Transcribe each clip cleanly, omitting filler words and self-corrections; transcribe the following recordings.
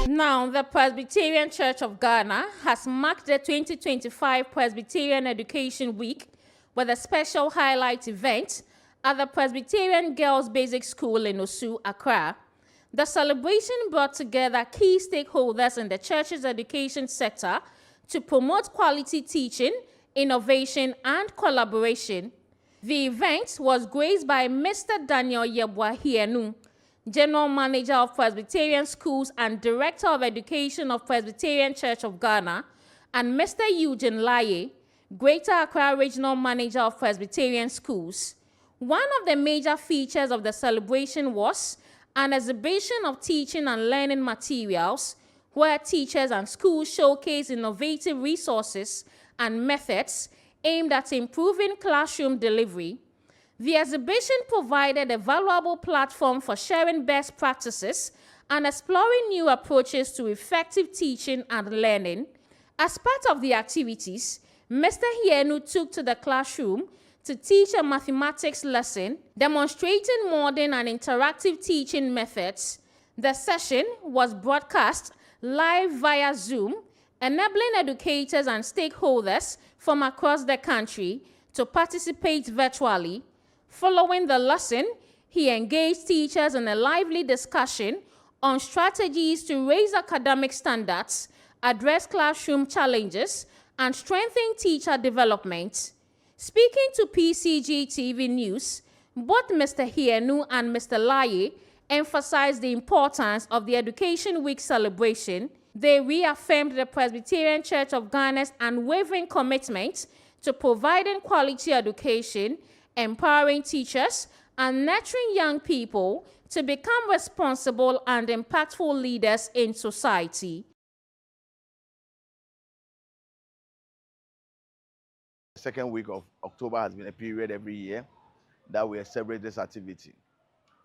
Now, the Presbyterian Church of Ghana has marked the 2025 Presbyterian Education Week with a special highlight event at the Presbyterian Girls Basic School in Osu, Accra. The celebration brought together key stakeholders in the church's education sector to promote quality teaching, innovation, and collaboration. The event was graced by Mr. Daniel Yeboah Hienno, General Manager of Presbyterian Schools and Director of Education of Presbyterian Church of Ghana, and Mr. Eugene Laryea, Greater Accra Regional Manager of Presbyterian Schools. One of the major features of the celebration was an exhibition of teaching and learning materials where teachers and schools showcase innovative resources and methods aimed at improving classroom delivery. The exhibition provided a valuable platform for sharing best practices and exploring new approaches to effective teaching and learning. As part of the activities, Mr. Hienno took to the classroom to teach a mathematics lesson, demonstrating modern and interactive teaching methods. The session was broadcast live via Zoom, enabling educators and stakeholders from across the country to participate virtually. Following the lesson, he engaged teachers in a lively discussion on strategies to raise academic standards, address classroom challenges, and strengthen teacher development. Speaking to PCG TV News, both Mr. Hienno and Mr. Laryea emphasized the importance of the Education Week celebration. They reaffirmed the Presbyterian Church of Ghana's unwavering commitment to providing quality education, empowering teachers, and nurturing young people to become responsible and impactful leaders in society. The second week of October has been a period every year that we celebrate this activity.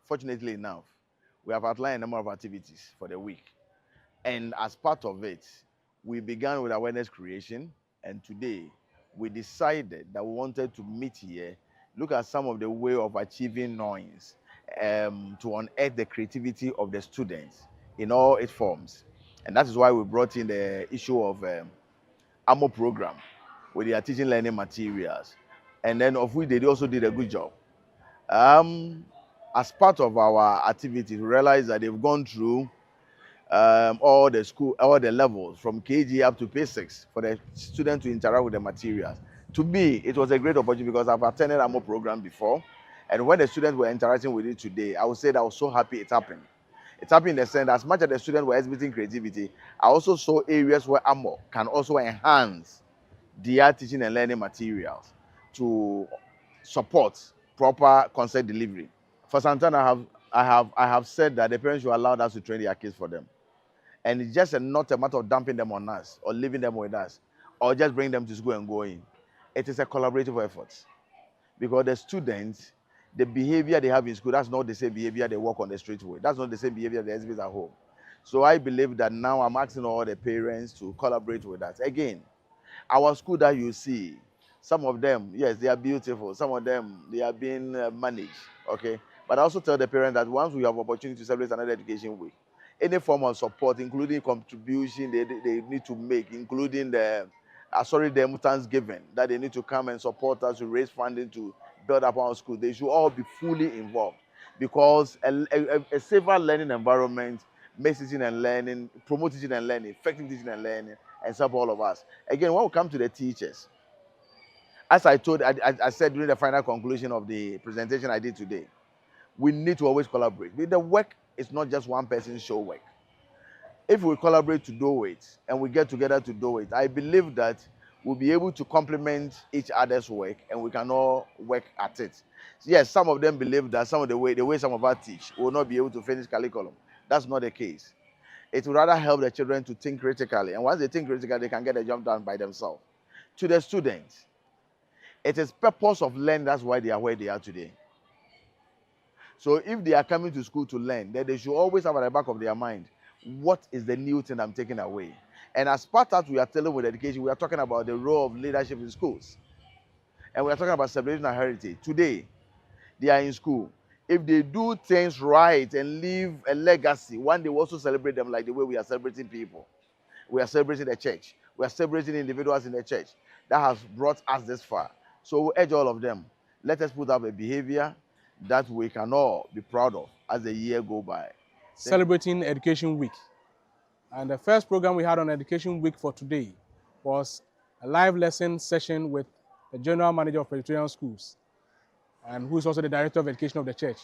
Fortunately enough, we have outlined a number of activities for the week. And as part of it, we began with awareness creation, and today we decided that we wanted to meet here, look at some of the way of achieving noise, to unearth the creativity of the students in all its forms. And that is why we brought in the issue of AMO program with their teaching learning materials. And then of which they also did a good job. As part of our activities, we realized that they've gone through all the levels from KG up to P6 for the student to interact with the materials. To me, it was a great opportunity because I've attended AMO program before, and when the students were interacting with it today, I would say that I was so happy it happened. It happened in the sense that as much as the students were exhibiting creativity, I also saw areas where AMO can also enhance their teaching and learning materials to support proper concept delivery. For some time, I have said that the parents should allow us to train their kids for them. And it's just not a matter of dumping them on us or leaving them with us or just bring them to school and go in. It is a collaborative effort because the students, the behavior they have in school, that's not the same behavior they walk on the street with. That's not the same behavior they exhibit at home. So I believe that now I'm asking all the parents to collaborate with us. Again, our school that you see, some of them, yes, they are beautiful. Some of them, they are being managed, okay? But I also tell the parents that once we have opportunity to celebrate another education week, any form of support, including contribution they need to make, including the Thanksgiving, that they need to come and support us to raise funding to build up our school. They should all be fully involved because a safer learning environment makes teaching and learning, promote teaching and learning, effective teaching and learning, and serve all of us. Again, when we come to the teachers, as I said during the final conclusion of the presentation I did today, we need to always collaborate. The work is not just one person's show work. If we collaborate to do it and we get together to do it, I believe that we'll be able to complement each other's work and we can all work at it. Yes, some of them believe that some of the way some of us teach will not be able to finish curriculum. That's not the case. It will rather help the children to think critically. And once they think critically, they can get the job done by themselves. To the students, it is purpose of learning. That's why they are where they are today. So if they are coming to school to learn, then they should always have at the back of their mind, what is the new thing I'm taking away? And as part of that we are telling with education, we are talking about the role of leadership in schools. And we are talking about celebrating our heritage. Today, they are in school. if they do things right and leave a legacy, one day we also celebrate them like the way we are celebrating people. We are celebrating the church. We are celebrating individuals in the church that has brought us this far. So we urge all of them, let us put up a behavior that we can all be proud of as the year go by. Celebrating Education Week. And the first program we had on Education Week for today was a live lesson session with the General Manager of Presbyterian Schools, and who is also the Director of Education of the church.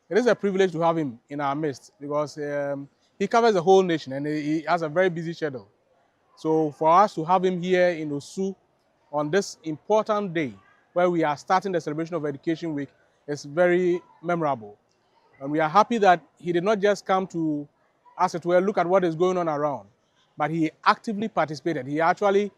It is a privilege to have him in our midst because he covers the whole nation and he has a very busy schedule. So for us to have him here in Osu on this important day where we are starting the celebration of Education Week is very memorable. And we are happy that he did not just come to, as it were, look at what is going on around, but he actively participated. He actually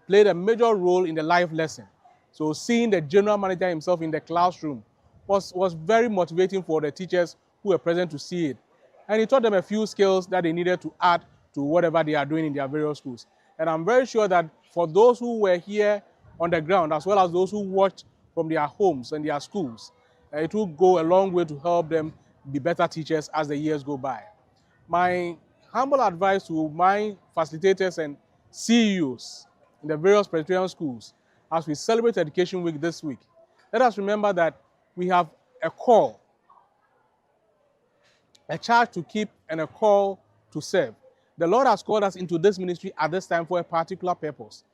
played a major role in the live lesson. So seeing the general manager himself in the classroom was very motivating for the teachers who were present to see it. And he taught them a few skills that they needed to add to whatever they are doing in their various schools. And I'm very sure that for those who were here on the ground, as well as those who watched from their homes and their schools, it will go a long way to help them be better teachers as the years go by. My humble advice to my facilitators and CEOs in the various Presbyterian schools as we celebrate Education Week this week, let us remember that we have a call, a charge to keep and a call to serve. The Lord has called us into this ministry at this time for a particular purpose.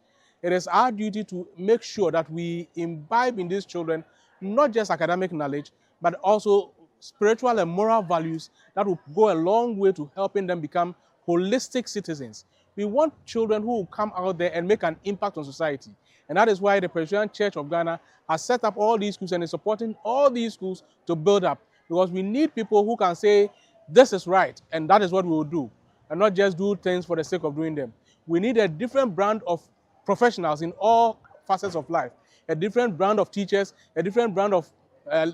It is our duty to make sure that we imbibe in these children not just academic knowledge, but also spiritual and moral values that will go a long way to helping them become holistic citizens. We want children who will come out there and make an impact on society. And that is why the Presbyterian Church of Ghana has set up all these schools and is supporting all these schools to build up. Because we need people who can say, this is right, and that is what we will do, and not just do things for the sake of doing them. We need a different brand of professionals in all facets of life, a different brand of teachers, a different brand of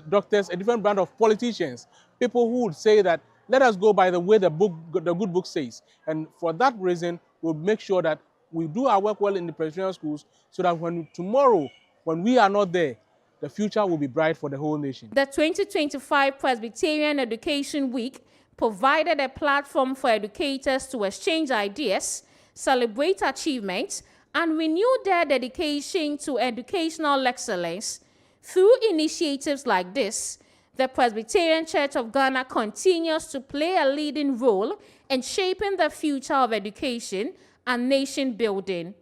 doctors, a different brand of politicians, people who would say that, let us go by the way the good book says. And for that reason, we'll make sure that we do our work well in the Presbyterian schools so that tomorrow, when we are not there, the future will be bright for the whole nation. The 2025 Presbyterian Education Week provided a platform for educators to exchange ideas, celebrate achievements, and renew their dedication to educational excellence. Through initiatives like this, the Presbyterian Church of Ghana continues to play a leading role in shaping the future of education and nation building.